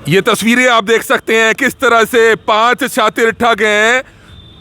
ये तस्वीरें आप देख सकते हैं किस तरह से 5 शातिर ठग हैं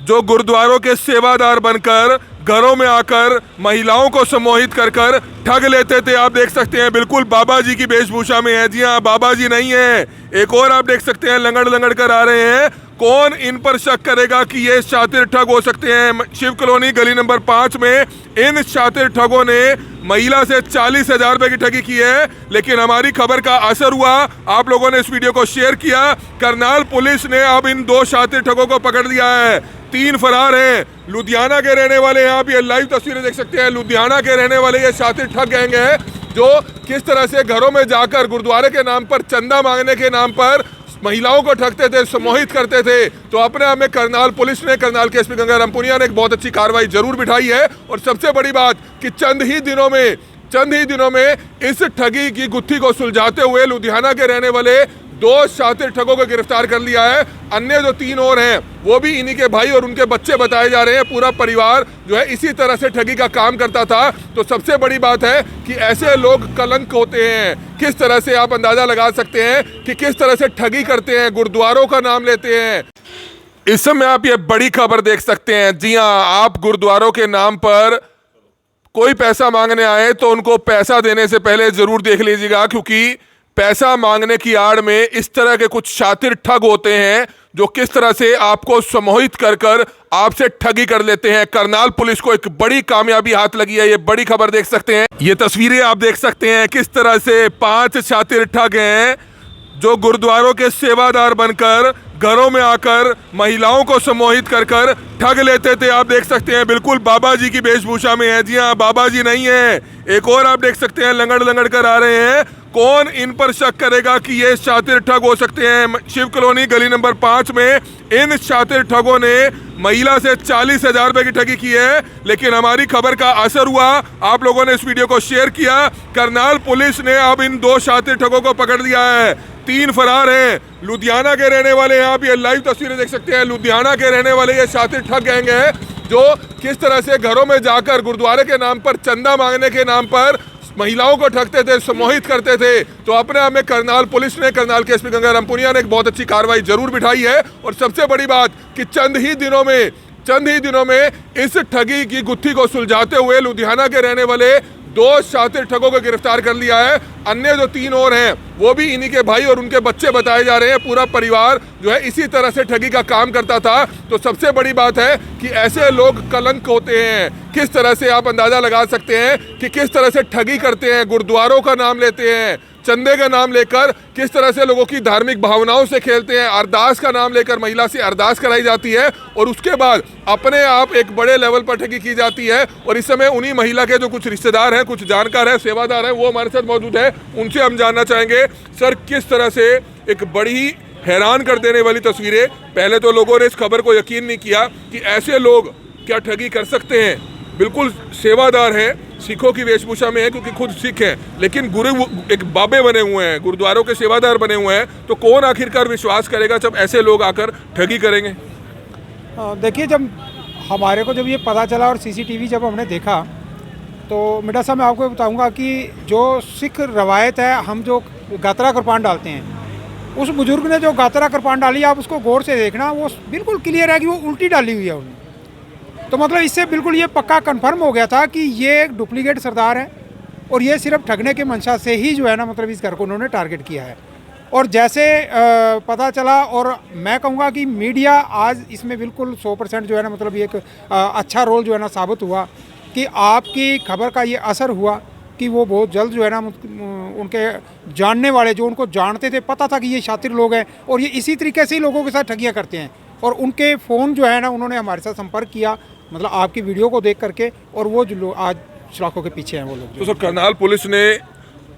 जो गुरुद्वारों के सेवादार बनकर घरों में आकर महिलाओं को सम्मोहित कर कर ठग लेते थे। आप देख सकते हैं बिल्कुल बाबा जी की वेशभूषा में है। जी हाँ, बाबा जी नहीं है, एक और आप देख सकते हैं लंगड़ लंगड़ कर आ रहे हैं। कौन इन पर शक करेगा कि ये शातिर ठग हो सकते हैं। शिव कॉलोनी गली नंबर 5 में इन शातिर ठगों ने महिला से 40,000 रुपए की ठगी की है। लेकिन हमारी खबर का असर हुआ, आप लोगों ने इस वीडियो को शेयर किया। करनाल पुलिस ने अब इन 2 शातिर ठगों को पकड़ लिया है। 3 फरार हैं। लुधियाना के रहने वाले हैं। आप ये लाइव तस्वीरें देख सकते हैं। लुधियाना के रहने वाले ये शातिर ठग गैंग है जो किस तरह से घरों में जाकर गुरुद्वारे के नाम पर चंदा मांगने के नाम पर महिलाओं को ठगते थे, सम्मोहित करते थे। तो अपने आप में करनाल पुलिस ने, करनाल के एसपी गंगाराम पुनिया ने एक बहुत अच्छी कार्रवाई जरूर बिठाई है। और सबसे बड़ी बात कि चंद ही दिनों में इस ठगी की गुत्थी को सुलझाते हुए लुधियाना के रहने वाले 2 शातिर ठगों को गिरफ्तार कर लिया है। अन्य जो 3 और हैं वो भी इन्हीं के भाई और उनके बच्चे बताए जा रहे हैं। पूरा परिवार जो है इसी तरह से ठगी का काम करता था। तो सबसे बड़ी बात है कि ऐसे लोग कलंक होते हैं। किस तरह से आप अंदाजा लगा सकते हैं कि किस तरह से ठगी करते हैं, गुरुद्वारों का नाम लेते हैं। इस समय आप ये बड़ी खबर देख सकते हैं। जी हाँ, आप गुरुद्वारों के नाम पर कोई पैसा मांगने आए तो उनको पैसा देने से पहले जरूर देख लीजिएगा, क्योंकि पैसा मांगने की आड़ में इस तरह के कुछ शातिर ठग होते हैं जो किस तरह से आपको सम्मोहित कर कर आपसे ठगी कर लेते हैं। करनाल पुलिस को एक बड़ी कामयाबी हाथ लगी है। ये बड़ी खबर देख सकते हैं। ये तस्वीरें आप देख सकते हैं किस तरह से 5 शातिर ठग हैं जो गुरुद्वारों के सेवादार बनकर घरों में आकर महिलाओं को सम्मोहित कर कर ठग लेते थे। आप देख सकते हैं बिल्कुल बाबा जी की वेशभूषा में है। जी हाँ, बाबा जी नहीं है, एक और आप देख सकते हैं लंगड़ लंगड़ कर आ रहे हैं। कौन इन पर शक करेगा कि ये शातिर ठग हो सकते हैं। शिव कॉलोनी गली नंबर 5 में इन शातिर ठगों ने महिला से 40,000 रुपए की ठगी की है। लेकिन हमारी खबर का असर हुआ, आप लोगों ने इस वीडियो को शेयर किया। करनाल पुलिस ने अब इन 2 शातिर ठगों को पकड़ लिया है। 3 फरार हैं। लुधियाना के रहने वाले हैं। आप ये लाइव तस्वीरें देख सकते हैं। लुधियाना के रहने वाले ये शातिर ठग गैंग है जो किस तरह से घरों में जाकर गुरुद्वारे के नाम पर चंदा मांगने के नाम पर महिलाओं को ठगते थे, सम्मोहित करते थे। तो अपने आप में करनाल पुलिस ने, करनाल के एसपी गंगाराम पुनिया ने एक बहुत अच्छी कार्रवाई जरूर बिठाई है। और सबसे बड़ी बात कि चंद ही दिनों में इस ठगी की गुत्थी को सुलझाते हुए लुधियाना के रहने वाले 2 शातिर ठगों को गिरफ्तार कर लिया है। अन्य जो 3 और हैं वो भी इन्हीं के भाई और उनके बच्चे बताए जा रहे हैं। पूरा परिवार जो है इसी तरह से ठगी का काम करता था। तो सबसे बड़ी बात है कि ऐसे लोग कलंक होते हैं। किस तरह से आप अंदाजा लगा सकते हैं कि किस तरह से ठगी करते हैं, गुरुद्वारों का नाम लेते हैं, चंदे का नाम लेकर किस तरह से लोगों की धार्मिक भावनाओं से खेलते हैं। अरदास का नाम लेकर महिला से अरदास कराई जाती है और उसके बाद अपने आप एक बड़े लेवल पर ठगी की जाती है। और इस समय उन्हीं महिला के जो कुछ रिश्तेदार हैं, कुछ जानकार हैं, सेवादार हैं, वो हमारे साथ मौजूद है। उनसे हम जानना चाहेंगे, सर किस तरह से एक बड़ी हैरान कर देने वाली तस्वीरें। पहले तो लोगों ने इस खबर को यकीन नहीं किया कि ऐसे लोग क्या ठगी कर सकते हैं। बिल्कुल सेवादार हैं, सिखों की वेशभूषा में है क्योंकि खुद सिख हैं, लेकिन गुरु एक बाबे बने हुए हैं, गुरुद्वारों के सेवादार बने हुए हैं। तो कौन आखिरकार विश्वास करेगा जब ऐसे लोग आकर ठगी करेंगे। देखिए, जब हमारे को जब ये पता चला और सीसीटीवी जब हमने देखा तो मिर्जा साहब मैं आपको बताऊंगा कि जो सिख रवायत है, हम जो गात्रा कृपान डालते हैं, उस बुजुर्ग ने जो गात्रा कृपान डाली, आप उसको गौर से देखना, वो बिल्कुल क्लियर है कि वो उल्टी डाली हुई है उन्होंने। तो मतलब इससे बिल्कुल ये पक्का कंफर्म हो गया था कि ये एक डुप्लीकेट सरदार है और ये सिर्फ ठगने के मंशा से ही जो है ना, मतलब इस घर को उन्होंने टारगेट किया है। और जैसे पता चला, और मैं कहूँगा कि मीडिया आज इसमें बिल्कुल 100% जो है ना, मतलब ये एक अच्छा रोल जो है ना साबित हुआ कि आपकी खबर का ये असर हुआ कि वो बहुत जल्द जो है ना उनके जानने वाले, जो उनको जानते थे, पता था कि ये शातिर लोग हैं और ये इसी तरीके से ही लोगों के साथ ठगियाँ करते हैं। और उनके फ़ोन जो है ना, उन्होंने हमारे साथ संपर्क किया, मतलब आपकी वीडियो को देख करके, और वो जो लोग आज सलाखों के पीछे हैं वो लोग। तो सर, करनाल पुलिस ने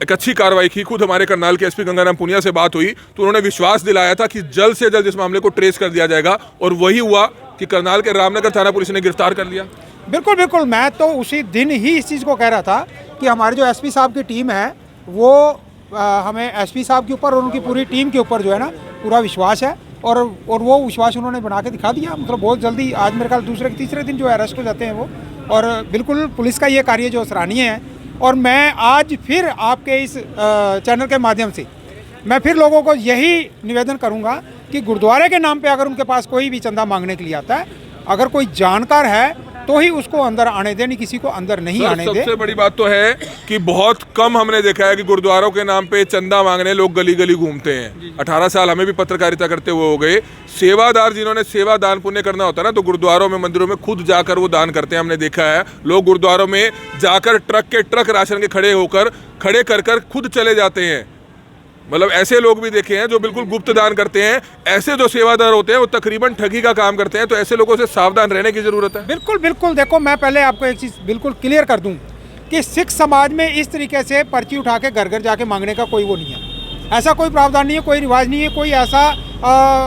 एक अच्छी कार्रवाई की। खुद हमारे करनाल के एसपी गंगाराम पुनिया से बात हुई तो उन्होंने विश्वास दिलाया था कि जल्द से जल्द इस मामले को ट्रेस कर दिया जाएगा, और वही हुआ कि करनाल के रामनगर थाना पुलिस ने गिरफ्तार कर लिया। बिल्कुल बिल्कुल, मैं तो उसी दिन ही इस चीज़ को कह रहा था कि हमारे जो एसपी साहब की टीम है वो हमें एसपी साहब के ऊपर और उनकी पूरी टीम के ऊपर जो है ना पूरा विश्वास है, और वो विश्वास उन्होंने बना के दिखा दिया। मतलब बहुत जल्दी, आज मेरे ख्याल दूसरे के तीसरे दिन जो है अरेस्ट हो जाते हैं वो। और बिल्कुल पुलिस का ये कार्य जो सराहनीय है। और मैं आज फिर आपके इस चैनल के माध्यम से मैं फिर लोगों को यही निवेदन करूंगा कि गुरुद्वारे के नाम पे अगर उनके पास कोई भी चंदा मांगने के लिए आता है, अगर कोई जानकार है तो ही उसको अंदर आने दे, नहीं किसी को अंदर नहीं आने दे। सबसे बड़ी बात तो है कि बहुत कम हमने देखा है कि गुरुद्वारों के नाम पे चंदा मांगने लोग गली गली घूमते हैं। 18 साल हमें भी पत्रकारिता करते हुए हो गए। सेवादार जिन्होंने सेवा दान पुण्य करना होता है ना, तो गुरुद्वारों में मंदिरों में खुद जाकर वो दान करते हैं। हमने देखा है लोग गुरुद्वारों में जाकर ट्रक के ट्रक राशन के खड़े कर खुद चले जाते हैं। मतलब ऐसे लोग भी देखे हैं जो बिल्कुल गुप्त दान करते हैं। ऐसे जो सेवादार होते हैं वो तकरीबन ठगी का काम करते हैं, तो ऐसे लोगों से सावधान रहने की जरूरत है। बिल्कुल बिल्कुल। देखो, मैं पहले आपको एक चीज़ बिल्कुल क्लियर कर दूं कि सिख समाज में इस तरीके से पर्ची उठा के घर घर जाके मांगने का कोई वो नहीं है। ऐसा कोई प्रावधान नहीं है, कोई रिवाज नहीं है, कोई ऐसा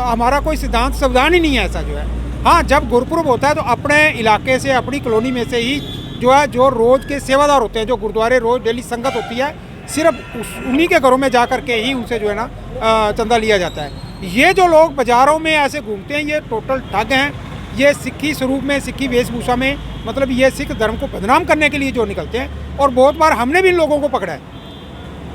हमारा कोई सिद्धांत संविधान ही नहीं है ऐसा जो है। हाँ, जब गुरुपुरब होता है तो अपने इलाके से, अपनी कॉलोनी में से ही जो है, जो रोज़ के सेवादार होते हैं, जो गुरुद्वारे रोज़ डेली संगत होती है, सिर्फ उन्हीं के घरों में जा कर के ही उनसे जो है ना चंदा लिया जाता है। ये जो लोग बाज़ारों में ऐसे घूमते हैं, ये टोटल ठग हैं। ये सिक्खी स्वरूप में, सिक्खी वेशभूषा में, मतलब ये सिख धर्म को बदनाम करने के लिए जो निकलते हैं। और बहुत बार हमने भी इन लोगों को पकड़ा है,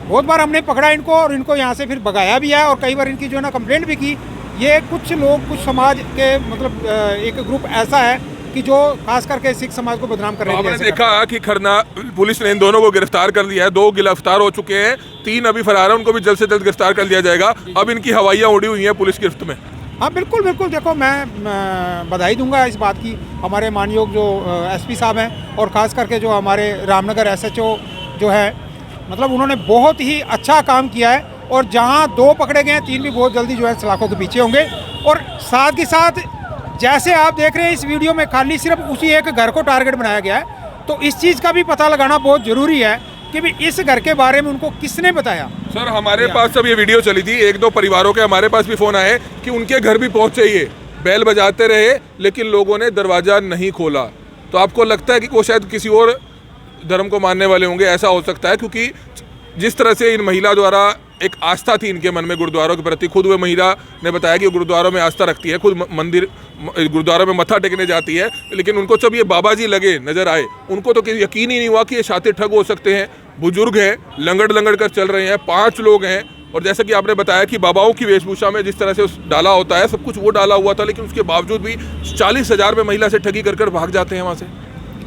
बहुत बार हमने पकड़ा इनको और इनको यहाँ से फिर भगाया भी है, और कई बार इनकी जो है ना कंप्लेंट भी की। ये कुछ लोग, कुछ समाज के मतलब एक ग्रुप ऐसा है कि जो खास करके सिख समाज को बदनाम कर रहे हैं। आपने देखा कि खरना पुलिस ने इन दोनों को गिरफ्तार कर लिया है। 2 गिरफ्तार हो चुके हैं, 3 अभी फरार हैं, उनको भी जल्द से जल्द गिरफ्तार कर लिया जाएगा। अब इनकी हवाइयाँ उड़ी हुई हैं पुलिस गिरफ्त में। हाँ बिल्कुल बिल्कुल। देखो, मैं बधाई दूंगा इस बात की हमारे मानयोग जो एसपी साहब हैं, और ख़ास करके जो हमारे रामनगर एसएचओ जो है, मतलब उन्होंने बहुत ही अच्छा काम किया है। और जहाँ 2 पकड़े गए हैं, 3 भी बहुत जल्दी जो है सलाखों के पीछे होंगे। और साथ ही साथ जैसे आप देख रहे हैं इस वीडियो में, खाली सिर्फ उसी एक घर को टारगेट बनाया गया है, तो इस चीज़ का भी पता लगाना बहुत ज़रूरी है कि भी इस घर के बारे में उनको किसने बताया। सर, हमारे पास जब ये वीडियो चली थी, 1-2 परिवारों के हमारे पास भी फ़ोन आए कि उनके घर भी पहुँचे, ये बैल बजाते रहे लेकिन लोगों ने दरवाज़ा नहीं खोला। तो आपको लगता है कि वो शायद किसी और धर्म को मानने वाले होंगे? ऐसा हो सकता है, क्योंकि जिस तरह से इन महिला द्वारा एक आस्था थी इनके मन में गुरुद्वारों के प्रति, खुद वो महिला ने बताया कि वो गुरुद्वारों में आस्था रखती है, खुद मंदिर गुरुद्वारों में मत्था टेकने जाती है, लेकिन उनको जब ये बाबा जी लगे, नजर आए, उनको तो यकीन ही नहीं हुआ कि ये शातिर ठग हो सकते हैं। बुजुर्ग हैं, लंगड़ कर चल रहे हैं, 5 लोग हैं, और जैसा कि आपने बताया कि बाबाओं की वेशभूषा में जिस तरह से उस डाला होता है, सब कुछ वो डाला हुआ था, लेकिन उसके बावजूद भी 40,000 में महिला से ठगी कर भाग जाते हैं वहाँ से।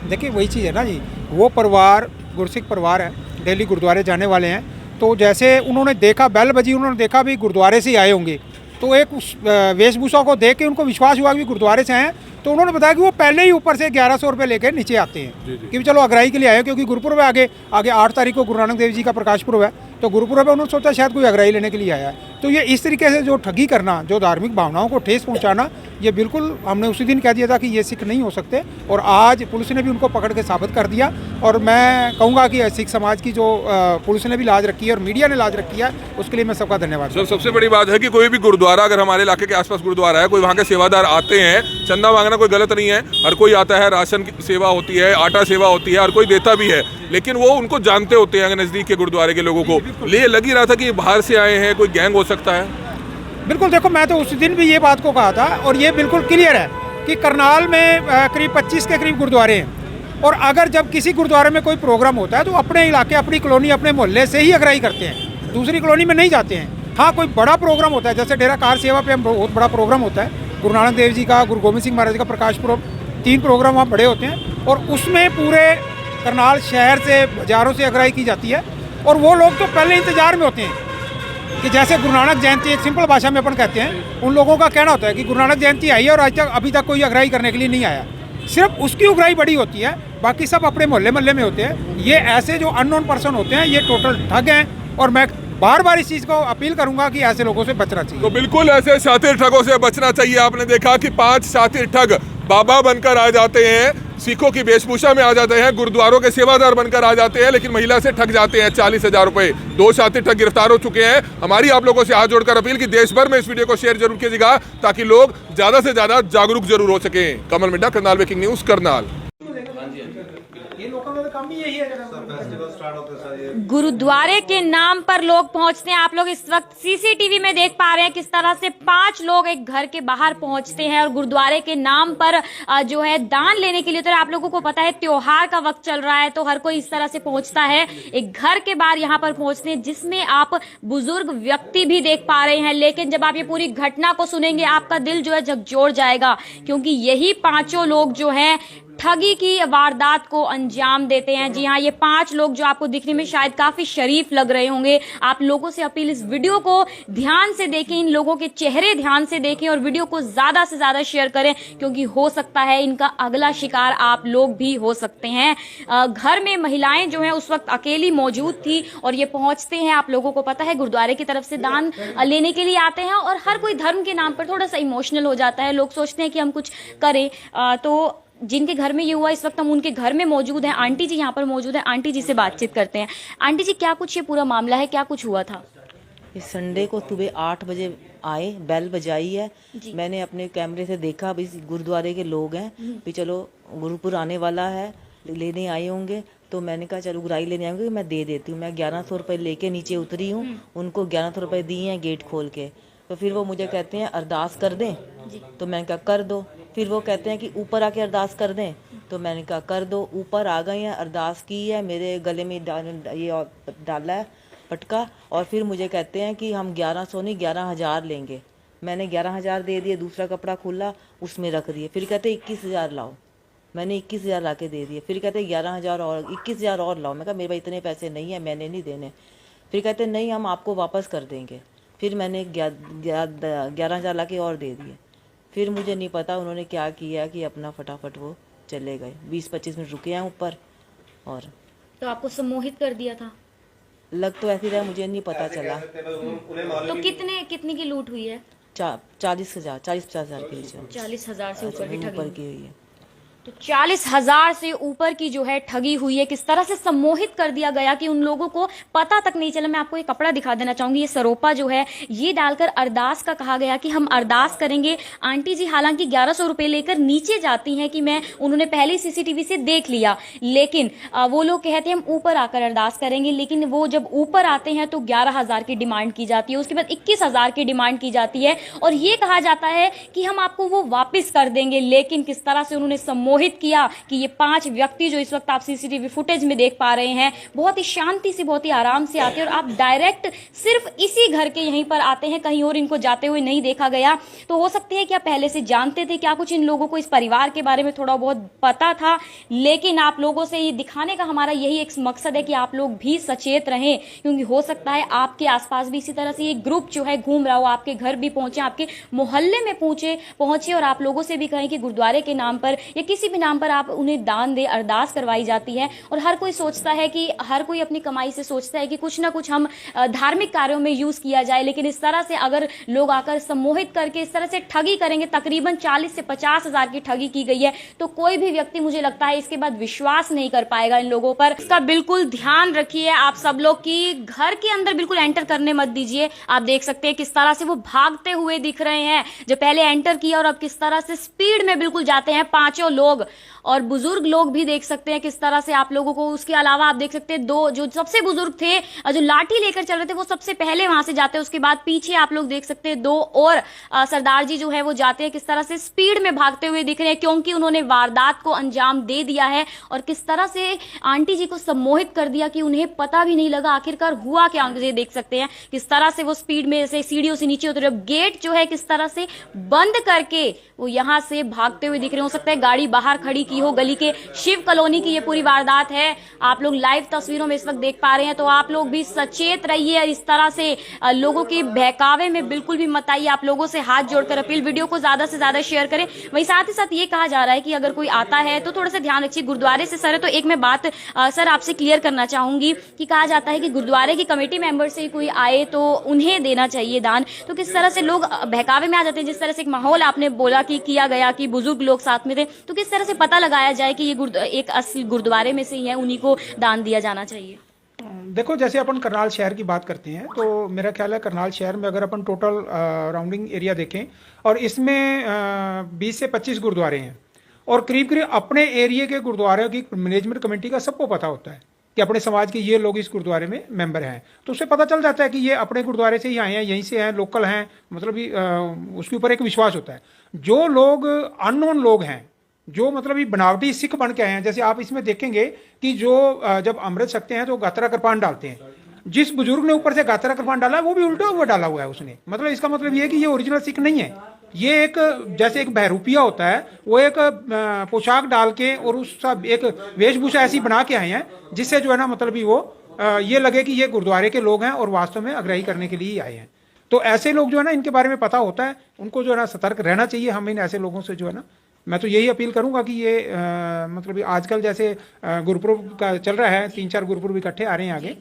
देखिए, वही चीज़ है ना जी, वो परिवार गुरसिख परिवार है, डेली गुरुद्वारे जाने वाले हैं। तो जैसे उन्होंने देखा, बैल बजी, उन्होंने देखा भी गुरुद्वारे से ही आए होंगे, तो एक उस वेशभूषा को देख के उनको विश्वास हुआ कि गुरुद्वारे से हैं। तो उन्होंने बताया कि वो पहले ही ऊपर से 1100 रुपये लेकर नीचे आते हैं कि चलो अगराई के लिए आए, क्योंकि गुरुपुरब है, आगे 8 तारीख को गुरु नानक देव जी का प्रकाश पुरब है, तो गुरुपुरब है, उन्होंने सोचा शायद कोई अगराई लेने के लिए आया है। तो ये इस तरीके से जो ठगी करना, जो धार्मिक भावनाओं को ठेस पहुंचाना, ये बिल्कुल हमने उसी दिन कह दिया था कि ये सिख नहीं हो सकते, और आज पुलिस ने भी उनको पकड़ के साबित कर दिया। और मैं कहूँगा कि सिख समाज की जो पुलिस ने भी लाज रखी है और मीडिया ने लाज रखी है, उसके लिए मैं सबका धन्यवाद। सर, सबसे बड़ी बात है कि कोई भी गुरुद्वारा, अगर हमारे इलाके के आसपास गुरुद्वारा है, कोई वहाँ के सेवादार आते हैं, चंदा मांगना कोई गलत नहीं है, हर कोई आता है, राशन की सेवा होती है, आटा सेवा होती है, हर कोई देता भी है, लेकिन वो उनको जानते होते हैं नज़दीक के गुरुद्वारे के लोगों को। ये लग ही रहा था कि बाहर से आए हैं, कोई गैंग हो सकता है। बिल्कुल। देखो, मैं तो उस दिन भी ये बात को कहा था, और ये बिल्कुल क्लियर है कि करनाल में करीब 25 के करीब गुरुद्वारे हैं, और अगर जब किसी गुरुद्वारे में कोई प्रोग्राम होता है तो अपने इलाके, अपनी कॉलोनी, अपने मोहल्ले से ही अगराई करते हैं, दूसरी कॉलोनी में नहीं जाते हैं। हाँ, कोई बड़ा प्रोग्राम होता है, जैसे डेरा कार सेवा पे बहुत बड़ा प्रोग्राम होता है, गुरु नानक देव जी का, गुरु गोविंद सिंह महाराज का प्रकाश पुरब, 3 प्रोग्राम वहाँ बड़े होते हैं, और उसमें पूरे करनाल शहर से, बाजारों से अगराई की जाती है। और वो लोग तो पहले इंतजार में होते हैं कि जैसे गुरु नानक जयंती, एक सिंपल भाषा में अपन कहते हैं, उन लोगों का कहना होता है कि गुरु नानक जयंती आई है और आज तक अभी तक कोई अगराई करने के लिए नहीं आया, सिर्फ उसकी उगराई बड़ी होती है, बाकी सब अपने मोहल्ले में होते हैं। ये ऐसे जो अननोन पर्सन होते हैं, ये टोटल ठग हैं, और मैं बार बार इस चीज़ को अपील करूंगा कि ऐसे लोगों से बचना चाहिए। तो बिल्कुल ऐसे शातिर ठगों से बचना चाहिए। आपने देखा कि 5 शातिर ठग बाबा बनकर आ जाते हैं, सिखों की वेशभूषा में आ जाते हैं, गुरुद्वारों के सेवादार बनकर आ जाते हैं, लेकिन महिला से ठग जाते हैं 40,000 रुपए। 2 शातिर ठग गिरफ्तार हो चुके हैं। हमारी आप लोगों से हाथ जोड़कर अपील कि देश भर में इस वीडियो को शेयर जरूर कीजिएगा, ताकि लोग ज्यादा से ज्यादा जागरूक जरूर हो सके। कमल मिड्डा, करनाल ब्रेकिंग न्यूज, करनाल। ये लोगों कम ही यही है फेस्टिवल स्टार्ट होते सर ये गुरुद्वारे के नाम पर लोग पहुंचते हैं। आप लोग इस वक्त सीसीटीवी में देख पा रहे हैं किस तरह से 5 लोग एक घर के बाहर पहुंचते हैं और गुरुद्वारे के नाम पर जो है दान लेने के लिए। तो आप लोगों को पता है त्योहार का वक्त चल रहा है तो हर कोई इस तरह से पहुंचता है, एक घर के बाहर यहाँ पर पहुंचते हैं, जिसमें आप बुजुर्ग व्यक्ति भी देख पा रहे हैं। लेकिन जब आप ये पूरी घटना को सुनेंगे आपका दिल जो है झकझोर जाएगा, क्योंकि यही 5 लोग जो हैं ठगी की वारदात को अंजाम देते हैं। जी हाँ, ये 5 लोग जो आपको दिखने में शायद काफी शरीफ लग रहे होंगे। आप लोगों से अपील, इस वीडियो को ध्यान से देखें, इन लोगों के चेहरे ध्यान से देखें और वीडियो को ज्यादा से ज्यादा शेयर करें, क्योंकि हो सकता है इनका अगला शिकार आप लोग भी हो सकते हैं। घर में महिलाएं जो है उस वक्त अकेली मौजूद थी और ये पहुंचते हैं, आप लोगों को पता है गुरुद्वारे की तरफ से दान लेने के लिए आते हैं और हर कोई धर्म के नाम पर थोड़ा सा इमोशनल हो जाता है। लोग सोचते हैं कि हम कुछ करें। तो जिनके घर में ये हुआ इस वक्त हम उनके घर में मौजूद हैं। आंटी जी यहाँ पर मौजूद है, आंटी जी से बातचीत करते हैं। आंटी जी, क्या कुछ ये पूरा मामला है, क्या कुछ हुआ था? इस संडे को सुबह 8 बजे आए, बेल बजाई है। मैंने अपने कैमरे से देखा भी गुरुद्वारे के लोग हैं, भी चलो गुरुपुर आने वाला है, लेने आए होंगे। तो मैंने कहा चलो गुराई लेने आएंगे, मैं दे देती हूँ। मैं 1100 रुपये लेके नीचे उतरी हूँ, उनको 1100 रुपये दिए हैं गेट खोल के। तो फिर वो मुझे कहते हैं अरदास कर दें, तो मैंने कहा कर दो। फिर वो कहते हैं कि ऊपर आके अरदास कर दें, तो मैंने कहा कर दो। ऊपर आ गए हैं, अरदास की है, मेरे गले में ये डाला है पटका, और फिर मुझे कहते हैं कि हम 1100 नहीं 11,000 लेंगे। मैंने 11,000 दे दिए, दूसरा कपड़ा खुला उसमें रख दिए। फिर कहते 21,000 लाओ, मैंने 21,000 ला के दे दिए। फिर कहते 11,000 और 21,000 और लाओ। मैं कहा मेरे पास इतने पैसे नहीं है, मैंने नहीं देने। फिर कहते नहीं हम आपको वापस कर देंगे। फिर मैंने 11,000 ला के और दे दिए। फिर मुझे नहीं पता उन्होंने क्या किया कि अपना फटाफट वो चले गए। 20-25 मिनट रुके हैं ऊपर। और तो आपको सम्मोहित कर दिया था? लग तो ऐसी रहा, मुझे नहीं पता चला। तो कितने की लूट हुई है? 40,000 40-50 हज़ार की 40,000 से ऊपर की ठगी हुई है। तो 40,000 से ऊपर की जो है ठगी हुई है। किस तरह से सम्मोहित कर दिया गया कि उन लोगों को पता तक नहीं चला। मैं आपको ये कपड़ा दिखा देना चाहूंगी, ये सरोपा जो है ये डालकर अरदास का कहा गया कि हम अरदास करेंगे। आंटी जी हालांकि 1100 रुपए लेकर नीचे जाती हैं कि मैं उन्होंने पहले सीसीटीवी से देख लिया, लेकिन वो लोग कहते हैं हम ऊपर आकर अरदास करेंगे। लेकिन वो जब ऊपर आते हैं तो 11,000 की डिमांड की जाती है, उसके बाद 21,000 की डिमांड की जाती है और ये कहा जाता है कि हम आपको वो वापिस कर देंगे। लेकिन किस तरह से उन्होंने सम्मोहित किया कि ये 5 व्यक्ति जो इस वक्त आप सीसीटीवी फुटेज में देख पा रहे हैं, बहुत ही शांति से बहुत ही आराम से आते हैं और आप डायरेक्ट सिर्फ इसी घर के यहीं पर आते हैं, कहीं और इनको जाते हुए नहीं देखा गया। तो हो सकते हैं कि आप पहले से जानते थे, क्या कुछ इन लोगों को इस परिवार के बारे में थोड़ा बहुत पता था। लेकिन आप लोगों से ये दिखाने का हमारा यही एक मकसद है कि आप लोग भी सचेत रहें, क्योंकि हो सकता है आपके आसपास भी इसी तरह से ये ग्रुप जो है घूम रहा हो, आपके घर भी पहुंचे, आपके मोहल्ले में पहुंचे और आप लोगों से भी कहें कि गुरुद्वारे के नाम पर या किसी भी नाम पर आप उन्हें दान दे, अरदास करवाई जाती है। और हर कोई सोचता है कि हर कोई अपनी कमाई से सोचता है कि कुछ ना कुछ हम धार्मिक कार्यों में यूज किया जाए। लेकिन इस तरह से अगर लोग आकर सम्मोहित करके इस तरह से ठगी करेंगे, तकरीबन 40 से 50,000 की ठगी की गई है, तो कोई भी व्यक्ति मुझे लगता है इसके बाद विश्वास नहीं कर पाएगा इन लोगों पर। इसका बिल्कुल ध्यान रखिए आप सब लोग की घर के अंदर बिल्कुल एंटर करने मत दीजिए। आप देख सकते हैं किस तरह से वो भागते हुए दिख रहे हैं, जो पहले एंटर किया और अब किस तरह से स्पीड में बिल्कुल जाते हैं 5 लोग। और बुजुर्ग लोग भी देख सकते हैं किस तरह से आप लोगों को। उसके अलावा आप देख सकते हैं 2 जो सबसे बुजुर्ग थे, जो लाठी लेकर चल रहे थे, वो सबसे पहले वहां से जाते हैं। उसके बाद पीछे आप लोग देख सकते हैं 2 और सरदार जी जो है वो जाते हैं, किस तरह से स्पीड में भागते हुए दिख रहे हैं, क्योंकि उन्होंने वारदात को अंजाम दे दिया है। और किस तरह से आंटी जी को सम्मोहित कर दिया कि उन्हें पता भी नहीं लगा आखिरकार हुआ क्या। ये देख सकते हैं किस तरह से वो स्पीड में से सीढ़ियों से नीचे उतरे, गेट जो है किस तरह से बंद करके वो यहां से भागते हुए दिख रहे। हो सकता है गाड़ी बाहर खड़ी की हो, गली के शिव कॉलोनी की ये पूरी वारदात है। आप लोग लाइव तस्वीरों में इस वक्त देख पा रहे हैं, तो आप लोग भी सचेत रहिए। इस तरह से लोगों के बहकावे में बिल्कुल भी मत आइए। आप लोगों से हाथ जोड़कर अपील, वीडियो को ज्यादा से ज्यादा शेयर करें। वहीं साथ ही साथ ये कहा जा रहा है कि अगर कोई आता है तो थोड़ा सा ध्यान रखिए। गुरुद्वारे से सर है तो एक मैं बात सर आपसे क्लियर करना चाहूंगी कि कहा जाता है कि गुरुद्वारे की कमेटी मेंबर से कोई आए तो उन्हें देना चाहिए दान। तो किस तरह से लोग बहकावे में आ जाते हैं, जिस तरह से एक माहौल आपने बोला कि किया गया कि बुजुर्ग लोग साथ में थे, तो किस तरह से पता लगाया जाए कि ये एक असली गुरुद्वारे में से ही है, उन्हीं को दान दिया जाना चाहिए? देखो, जैसे अपन करनाल शहर की बात करते हैं तो मेरा ख्याल है करनाल शहर में अगर अपन टोटल राउंडिंग एरिया देखें और इसमें 20 से 25 गुरुद्वारे हैं और करीब करीब अपने एरिया के गुरुद्वारे की मैनेजमेंट कमेटी का सबको पता होता है कि अपने समाज के ये लोग इस गुरुद्वारे में मेंबर हैं, तो उससे पता चल जाता है कि ये अपने गुरुद्वारे से ही आए हैं, यहीं से हैं, लोकल हैं, मतलब उसके ऊपर एक विश्वास होता है। जो लोग अननोन लोग हैं, जो मतलब ये बनावटी सिख बन के आए हैं, जैसे आप इसमें देखेंगे कि जो जब अमृत सकते हैं तो गात्रा कृपान डालते हैं, जिस बुजुर्ग ने ऊपर से गात्रा कृपान डाला है वो भी उल्टा हुआ डाला हुआ है उसने, मतलब इसका मतलब ये है कि ये ओरिजिनल सिख नहीं है। ये एक जैसे एक बहरूपिया होता है, वो एक पोशाक डाल के और उसका एक वेशभूषा ऐसी बना के आए हैं जिससे जो है ना मतलब वो ये लगे कि ये गुरुद्वारे के लोग हैं और वास्तव में अग्रही करने के लिए ही आए हैं। तो ऐसे लोग जो है ना, इनके बारे में पता होता है, उनको जो है ना सतर्क रहना चाहिए। हम इन ऐसे लोगों से जो है ना, मैं तो यही अपील करूंगा कि ये मतलब आजकल जैसे गुरुपुरब का चल रहा है, 3-4 गुरुपुरब इकट्ठे आ रहे हैं आगे,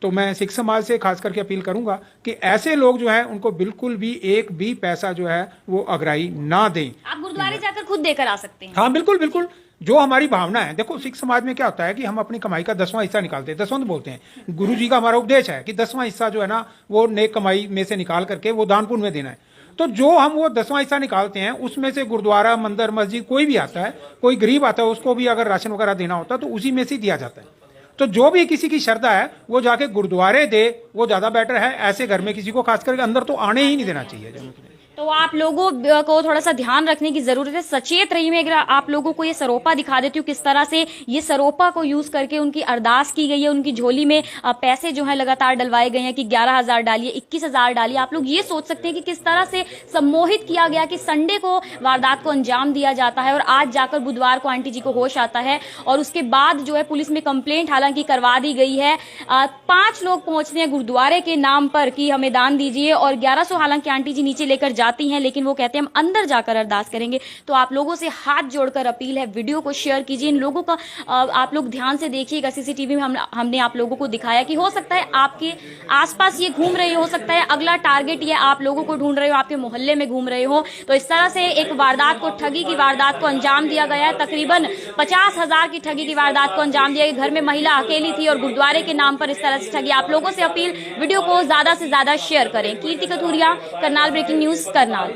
तो मैं सिख समाज से खास करके अपील करूंगा कि ऐसे लोग जो है उनको बिल्कुल भी एक भी पैसा जो है वो अग्राही ना दें। आप गुरुद्वारे जाकर खुद देकर आ सकते हैं। हाँ बिल्कुल बिल्कुल, जो हमारी भावना है। देखो सिख समाज में क्या होता है कि हम अपनी कमाई का 10वां हिस्सा निकालते हैं, दसवंत बोलते हैं। गुरु जी का हमारा उपदेश है कि 10वां हिस्सा जो है ना वो नेक कमाई में से निकाल करके वो दान पुण्य में देना है। तो जो हम वो 10वां हिस्सा निकालते हैं उसमें से गुरुद्वारा, मंदिर, मस्जिद कोई भी आता है, कोई गरीब आता है, उसको भी अगर राशन वगैरह देना होता है तो उसी में से दिया जाता है। तो जो भी किसी की श्रद्धा है वो जाके गुरुद्वारे दे, वो ज्यादा बेटर है। ऐसे घर में किसी को खास करके अंदर तो आने ही नहीं देना चाहिए। तो आप लोगों को थोड़ा सा ध्यान रखने की जरूरत है, सचेत रहिए। मैं अगर आप लोगों को ये सरोपा दिखा देती हूँ किस तरह से ये सरोपा को यूज करके उनकी अरदास की गई है, उनकी झोली में पैसे जो है लगातार डलवाए गए हैं कि 11,000 डालिए, 21,000 डालिए। आप लोग ये सोच सकते हैं कि किस तरह से सम्मोहित किया गया कि संडे को वारदात को अंजाम दिया जाता है और आज जाकर बुधवार को आंटी जी को होश आता है और उसके बाद जो है पुलिस में कंप्लेंट हालांकि करवा दी गई है। 5 लोग पहुंचते हैं गुरुद्वारे के नाम पर कि हमें दान दीजिए और 1100 हालांकि आंटी जी नीचे लेकर जाती हैं, लेकिन वो कहते हैं हम अंदर जाकर अरदास करेंगे। तो आप लोगों से हाथ जोड़कर अपील है, वीडियो को शेयर कीजिए। इन लोगों का आप लोग ध्यान से देखिएगा। सीसीटीवी में हमने आप लोगों को दिखाया कि हो सकता है आपके आसपास ये घूम रहे हो सकता है अगला टारगेट ये आप लोगों को ढूंढ रहे हो, आपके मोहल्ले में घूम रहे हो। तो इस तरह से एक वारदात को, ठगी की वारदात को अंजाम दिया गया है। तकरीबन 50,000 की ठगी की वारदात को अंजाम दिया गया। घर में महिला अकेली थी और गुरुद्वारे के नाम पर इस तरह से ठगी। आप लोगों से अपील, वीडियो को ज्यादा से ज्यादा शेयर करें। कीर्ति कथूरिया, करनाल ब्रेकिंग न्यूज, करनाल।